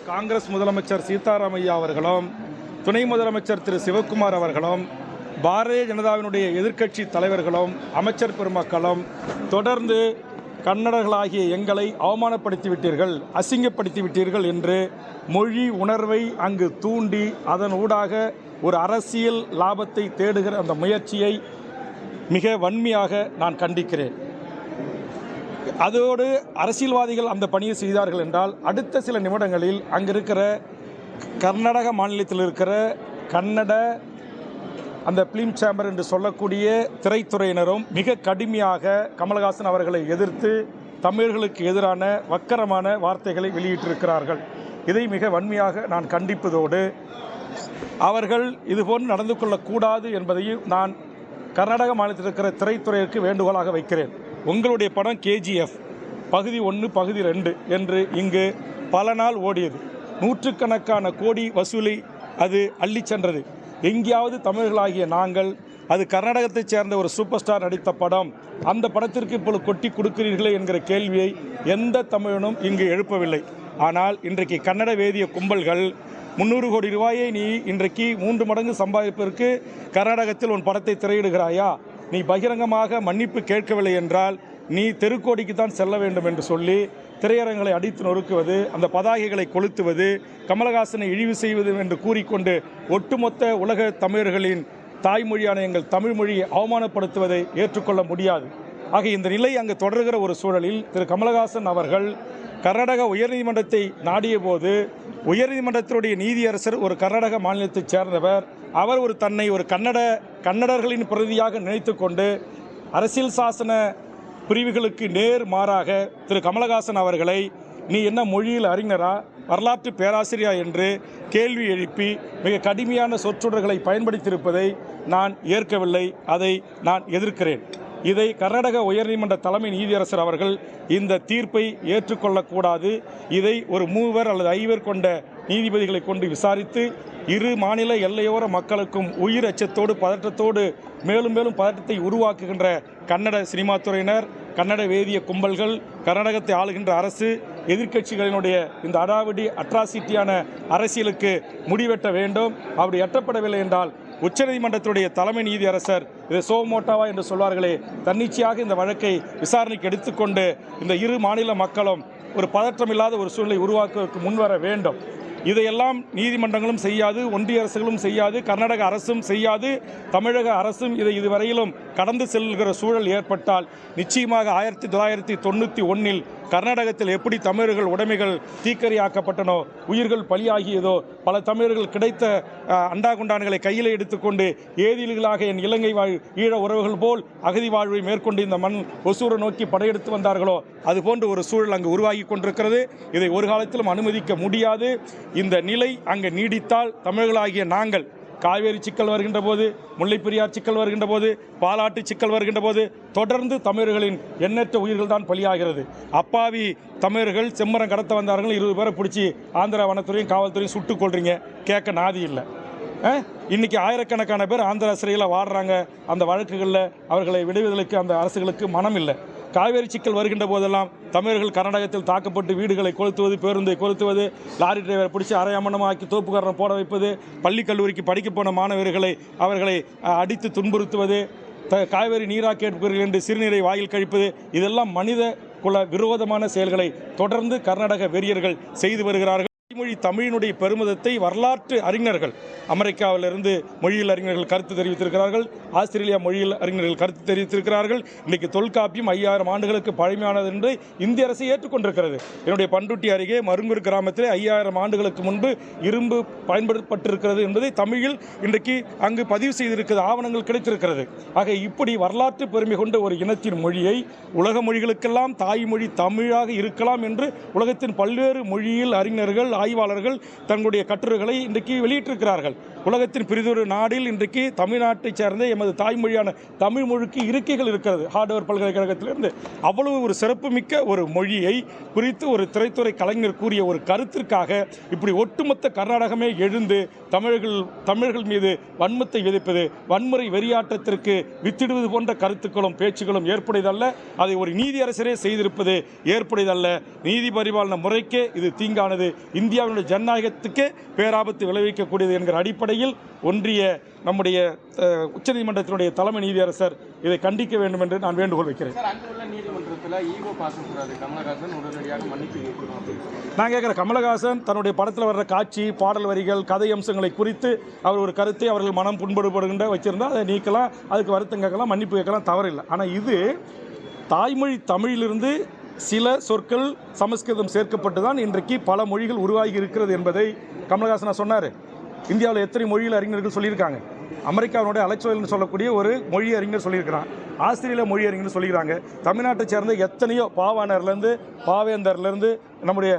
காங்கிரஸ் முதலமைச்சர் சீதாராமையா அவர்களும் துணை முதலமைச்சர் திரு சிவக்குமார் அவர்களும் பாரதிய ஜனதாவினுடைய எதிர்க்கட்சி தலைவர்களும் அமைச்சர் பெருமக்களும் தொடர்ந்து கன்னடர்களாகிய எங்களை அவமானப்படுத்திவிட்டீர்கள், அசிங்கப்படுத்திவிட்டீர்கள் என்று மொழி உணர்வை அங்கு தூண்டி அதன் ஊடாக ஒரு அரசியல் லாபத்தை தேடுகிற அந்த முயற்சியை மிக வன்மையாக நான் கண்டிக்கிறேன். அதோடு அரசியல்வாதிகள் அந்த பணியை செய்தார்கள் என்றால் அடுத்த சில நிமிடங்களில் அங்கே இருக்கிற கர்நாடக மாநிலத்தில் இருக்கிற கன்னட அந்த ஃபிலிம் சேம்பர் என்று சொல்லக்கூடிய திரைத்துறையினரும் மிக கடுமையாக கமலஹாசன் அவர்களை எதிர்த்து தமிழர்களுக்கு எதிரான வக்கரமான வார்த்தைகளை வெளியிட்டிருக்கிறார்கள். இதை மிக வன்மையாக நான் கண்டிப்பதோடு அவர்கள் இதுபோன்று நடந்து கொள்ளக்கூடாது என்பதையும் நான் கர்நாடக மாநிலத்தில் இருக்கிற திரைத்துறையிற்கு வேண்டுகோளாக வைக்கிறேன். உங்களுடைய படம் KGF பகுதி 1 பகுதி 2 என்று இங்கு பல நாள் ஓடியது. நூற்றுக்கணக்கான கோடி வசூலை அது அள்ளி சென்றது. எங்கேயாவது தமிழர்களாகிய நாங்கள் அது கர்நாடகத்தைச் சேர்ந்த ஒரு சூப்பர் ஸ்டார் நடித்த படம், அந்த படத்திற்கு இப்பொழுது கொட்டி கொடுக்கிறீர்களே என்கிற கேள்வியை எந்த தமிழனும் இங்கு எழுப்பவில்லை. ஆனால் இன்றைக்கு கன்னட வேதிய கும்பல்கள் 300 கோடி ரூபாயை நீ இன்றைக்கு 3 மடங்கு சம்பாதிப்பதற்கு கர்நாடகத்தில் உன் படத்தை திரையிடுகிறாயா, நீ பகிரங்கமாக மன்னிப்பு கேட்கவில்லை என்றால் நீ தெருக்கோடிக்கு தான் செல்ல வேண்டும் என்று சொல்லி திரையரங்களை அடித்து நொறுக்குவது, அந்த பதாகைகளை கொளுத்துவது, கமலஹாசனை இழிவு செய்வது என்று கூறிக்கொண்டு ஒட்டுமொத்த உலக தமிழர்களின் தாய்மொழியான எங்கள் தமிழ் மொழியை அவமானப்படுத்துவதை ஏற்றுக்கொள்ள முடியாது. ஆக இந்த நிலை அங்கு தொடர்கிற ஒரு சூழலில் திரு கமலஹாசன் அவர்கள் கர்நாடக உயர்நீதிமன்றத்தை நாடிய போது உயர்நீதிமன்றத்தினுடைய நீதியரசர் ஒரு கர்நாடக மாநிலத்தைச் சேர்ந்தவர், அவர் தன்னை ஒரு கன்னடர்களின் பிரதியாக நினைத்து கொண்டு அரசியல் சாசன பிரிவுகளுக்கு நேர் மாறாக திரு கமலஹாசன் அவர்களை நீ என்ன மொழியில் அறிஞரா, வரலாற்று பேராசிரியா என்று கேள்வி எழுப்பி மிக கடுமையான சொற்றொடர்களை பயன்படுத்தியிருப்பதை நான் ஏற்கவில்லை, அதை நான் எதிர்க்கிறேன். இதை கர்நாடக உயர்நீதிமன்ற தலைமை நீதியரசர் அவர்கள் இந்த தீர்ப்பை ஏற்றுக்கொள்ளக்கூடாது. இதை ஒரு 3 அல்லது 5 கொண்ட நீதிபதிகளை கொண்டு விசாரித்து இரு மாநில எல்லையோர மக்களுக்கும் உயிர் அச்சத்தோடு பதற்றத்தோடு மேலும் மேலும் பதற்றத்தை உருவாக்குகின்ற கன்னட சினிமா துறையினர், கன்னட வேதிய கும்பல்கள், கர்நாடகத்தை ஆளுகின்ற அரசு, எதிர்க்கட்சிகளினுடைய இந்த அடாவடி அட்ராசிட்டியான அரசியலுக்கு முடிவெட்ட வேண்டும். அப்படி எட்டப்படவில்லை என்றால் உச்சநீதிமன்றத்துடைய தலைமை நீதியரசர் இதை சோமோட்டாவா என்று சொல்வார்களே, தன்னிச்சையாக இந்த வழக்கை விசாரணைக்கு எடுத்துக்கொண்டு இந்த இரு மாநில மக்களும் ஒரு பதற்றமில்லாத ஒரு சூழ்நிலை உருவாக்குவதற்கு முன்வர வேண்டும். இதையெல்லாம் நீதிமன்றங்களும் செய்யாது, ஒன்றிய அரசுகளும் செய்யாது, கர்நாடக அரசும் செய்யாது, தமிழக அரசும் இதை இதுவரையிலும் கடந்து செல்கிற சூழல் ஏற்பட்டால் நிச்சயமாக 1991 கர்நாடகத்தில் எப்படி தமிழர்கள் உடைமைகள் தீக்கரையாக்கப்பட்டனோ, உயிர்கள் பலியாகியதோ, பல தமிழர்கள் கிடைத்த அண்டா குண்டான்களை கையில் எடுத்துக்கொண்டு ஏதிலிகளாக என் இலங்கை வாழ் ஈழ உறவுகள் போல் அகதி வாழ்வை மேற்கொண்டு இந்த மண் ஒசூரை நோக்கி படையெடுத்து வந்தார்களோ அதுபோன்ற ஒரு சூழல் அங்கு உருவாகி கொண்டிருக்கிறது. இதை ஒரு காலத்திலும் அனுமதிக்க முடியாது. இந்த நிலை அங்கு நீடித்தால் தமிழர்களாகிய நாங்கள் காவேரி சிக்கல் வருகின்ற போது, முல்லைப்பெரியார் சிக்கல் வருகின்ற போது, பாலாட்டு சிக்கல் வருகின்ற போது தொடர்ந்து தமிழர்களின் எண்ணற்ற உயிர்கள் தான் பலியாகிறது. அப்பாவி தமிழர்கள் செம்மரம் கடத்த வந்தார்கள், 20 பேரை பிடிச்சி ஆந்திரா வனத்துறையும் காவல்துறையும் சுட்டுக் கொள்றீங்க, கேட்க நாதி இல்லை. இன்னைக்கு ஆயிரக்கணக்கான பேர் ஆந்திரா சிறையில் வாடுறாங்க. அந்த வழக்குகளில் அவர்களை விடுவதற்கு அந்த அரசுகளுக்கு மனம் இல்லை. காவேரி சிக்கல் வருகின்ற போதெல்லாம் தமிழர்கள் கர்நாடகத்தில் தாக்கப்பட்டு வீடுகளை கொளுத்துவது, பேருந்தை கொளுத்துவது, லாரி டிரைவரை பிடிச்சி அரையமனமாக்கி தோப்புக்காரன் போட வைப்பது, பள்ளி கல்லூரிக்கு படிக்க போன மாணவர்களை அவர்களை அடித்து துன்புறுத்துவது, காவேரி நீரா கேட்பவர்கள் என்று சிறுநீரை வாயில் கழிப்பது, இதெல்லாம் மனித குல விரோதமான செயல்களை தொடர்ந்து கர்நாடக வெறியர்கள் செய்து வருகிறார்கள். மொழி தமிழினுடைய பெருமிதத்தை வரலாற்று அறிஞர்கள், அமெரிக்காவிலிருந்து மொழியியல் அறிஞர்கள் கருத்து தெரிவித்திருக்கிறார்கள், ஆஸ்திரேலியா மொழியியல் அறிஞர்கள் கருத்து தெரிவித்திருக்கிறார்கள். இன்றைக்கு தொல்காப்பியம் 5000 ஆண்டுகளுக்கு பழமையானது என்று இந்திய அரசு ஏற்றுக்கொண்டிருக்கிறது. என்னுடைய பண்ருட்டி அருகே மருங்கூர் கிராமத்தில் 5000 ஆண்டுகளுக்கு முன்பு இரும்பு பயன்படுத்தப்பட்டிருக்கிறது என்பதை தமிழில் இன்றைக்கு அங்கு பதிவு செய்திருக்கிறது, ஆவணங்கள் கிடைத்திருக்கிறது. ஆக இப்படி வரலாற்று பெருமை கொண்ட ஒரு இனத்தின் மொழியை உலக மொழிகளுக்கெல்லாம் தாய்மொழி தமிழாக இருக்கலாம் என்று உலகத்தின் பல்வேறு மொழியியல் அறிஞர்கள், ஆய்வாளர்கள் தங்களுடைய கட்டுரைகளை இன்றைக்கு வெளியிட்டிருக்கிறார்கள். உலகத்தின் பிரிதொரு நாடில் இன்றைக்கு தமிழ்நாட்டைச் சேர்ந்த எமது தாய்மொழியான தமிழ் மொழிக்கு இருக்கைகள் இருக்கிறது. ஹார்வர்ட் பல்கலைக்கழகத்திலிருந்து அவ்வளவு ஒரு சிறப்புமிக்க ஒரு மொழியை குறித்து ஒரு திரைத்துறை கலைஞர் கூறிய ஒரு கருத்திற்காக இப்படி ஒட்டுமொத்த கர்நாடகமே எழுந்து தமிழர்கள் மீது வன்மத்தை விதைப்பது, வன்முறை வெறியாட்டத்திற்கு வித்திடுவது போன்ற கருத்துக்களும் பேச்சுக்களும் ஏற்புடையதல்ல. அதை ஒரு நீதியரசரே செய்திருப்பது ஏற்புடையதல்ல. நீதி பரிபாலன முறைக்கே இது தீங்கானது. இந்தியாவினுடைய ஜனநாயகத்துக்கு பேராபத்து விளைவிக்கக்கூடியது என்கிற அடிப்படையில் ஒன்றிய நம்முடைய உச்சநீதிமன்றத்தினுடைய தலைமை நீதியரசர் இதை கண்டிக்க வேண்டும் என்று நான் வேண்டுகோள் வைக்கிறேன். நான் கேட்குற கமலஹாசன் தன்னுடைய படத்தில் வர்ற காட்சி, பாடல் வரிகள், கதை அம்சங்களை குறித்து அவர் ஒரு கருத்தை அவர்கள் மனம் புண்படுபடுகின்ற வச்சிருந்தால் அதை நீக்கலாம், அதுக்கு வருத்தம் கேட்கலாம், மன்னிப்பு கேட்கலாம், தவறில்லை. ஆனால் இது தாய்மொழி தமிழிலிருந்து சில சொற்கள் சமஸ்கிருதம் சேர்க்கப்பட்டு தான் இன்றைக்கு பல மொழிகள் உருவாகி இருக்கிறது என்பதை கமலஹாசன் சொன்னார். இந்தியாவில் எத்தனை மொழியில் அறிஞர்கள் சொல்லியிருக்காங்க. அமெரிக்காவினுடைய அலெக்சோல்னு சொல்லக்கூடிய ஒரு மொழி அறிஞர் சொல்லியிருக்கிறான். ஆஸ்திரேலிய மொழி அறிஞர் சொல்லியிருக்காங்க. தமிழ்நாட்டை சேர்ந்த எத்தனையோ பாவாணர்லேருந்து பாவேந்தர்லேருந்து நம்முடைய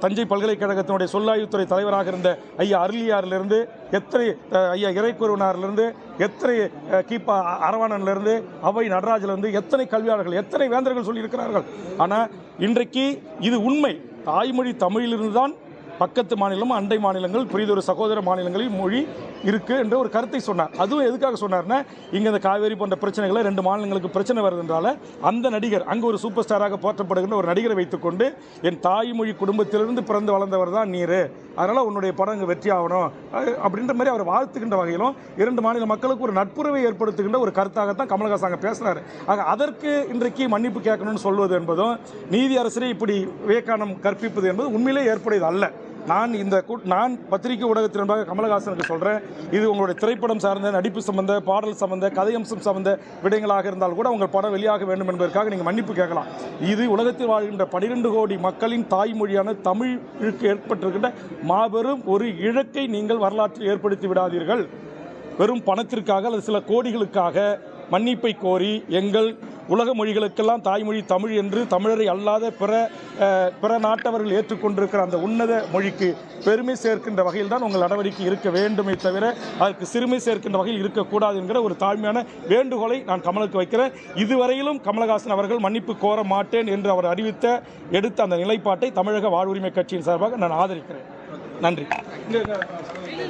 தஞ்சை பல்கலைக்கழகத்தினுடைய சொல்லாய்வுத்துறை தலைவராக இருந்த ஐயா அருளியாரிலிருந்து எத்தனை ஐயா இறைக்குருவனாரிலிருந்து எத்தனை கீப்பா அரவாணன்லேருந்து அவை நடராஜிலிருந்து எத்தனை கல்வியாளர்கள், எத்தனை வேந்தர்கள் சொல்லியிருக்கிறார்கள். ஆனால் இன்றைக்கு இது உண்மை. தாய்மொழி தமிழிலிருந்து தான் பக்கத்து மாநிலம், அண்டை மாநிலங்கள், புரிதொரு சகோதர மாநிலங்களில் மொழி இருக்குது என்ற ஒரு கருத்தை சொன்னார். அதுவும் எதுக்காக சொன்னார்னா, இங்கே இந்த காவேரி போன்ற பிரச்சனைகளை 2 மாநிலங்களுக்கு பிரச்சனை வருதுன்றால அந்த நடிகர் அங்கே ஒரு சூப்பர் ஸ்டாராக போற்றப்படுகின்ற ஒரு நடிகரை வைத்துக்கொண்டு என் தாய்மொழி குடும்பத்திலிருந்து பிறந்து வளர்ந்தவர் தான் நீர், அதனால் உன்னுடைய படம் இங்கே வெற்றி ஆகணும் அப்படின்ற மாதிரி அவர் வாழ்த்துக்கின்ற வகையிலும் 2 மாநில மக்களுக்கு ஒரு நட்புறவை ஏற்படுத்துகின்ற ஒரு கருத்தாகத்தான் கமலஹாசன் அங்கே பேசினார். ஆக அதற்கு இன்றைக்கு மன்னிப்பு கேட்கணும்னு சொல்வது என்பதும் நீதி அரசரை இப்படி விவேகானம் கற்பிப்பது என்பது உண்மையிலே ஏற்புடையது அல்ல. நான் பத்திரிகை ஊடகத்தின் முன்பாக கமலஹாசனுக்கு சொல்கிறேன், இது உங்களுடைய திரைப்படம் சார்ந்த நடிப்பு சம்பந்த, பாடல் சம்பந்த, கதை அம்சம் சம்பந்த விடயங்களாக இருந்தால் கூட உங்கள் படம் வெளியாக வேண்டும் என்பதற்காக நீங்கள் மன்னிப்பு கேட்கலாம். இது உலகத்தில் வாழ்கின்ற 12 கோடி மக்களின் தாய்மொழியான தமிழுக்கு ஏற்பட்டிருக்கின்ற மாபெரும் ஒரு இழக்கை நீங்கள் வரலாற்றில் ஏற்படுத்தி விடாதீர்கள். வெறும் பணத்திற்காக அல்லது சில கோடிகளுக்காக மன்னிப்பை கோரி எங்கள் உலக மொழிகளுக்கெல்லாம் தாய்மொழி தமிழ் என்று தமிழரை அல்லாத பிற நாட்டவர்கள் ஏற்றுக்கொண்டிருக்கிற அந்த உன்னத மொழிக்கு பெருமை சேர்க்கின்ற வகையில் தான் உங்கள் நடவடிக்கை இருக்க வேண்டுமே தவிர அதற்கு சிறுமை சேர்க்கின்ற வகையில் இருக்கக்கூடாது என்கிற ஒரு தாழ்மையான வேண்டுகோளை நான் கமலுக்கு வைக்கிறேன். இதுவரையிலும் கமலஹாசன் அவர்கள் மன்னிப்பு கோர மாட்டேன் என்று அவர் எடுத்த அந்த நிலைப்பாட்டை தமிழக வாழ்வுரிமை கட்சியின் சார்பாக நான் ஆதரிக்கிறேன். நன்றி.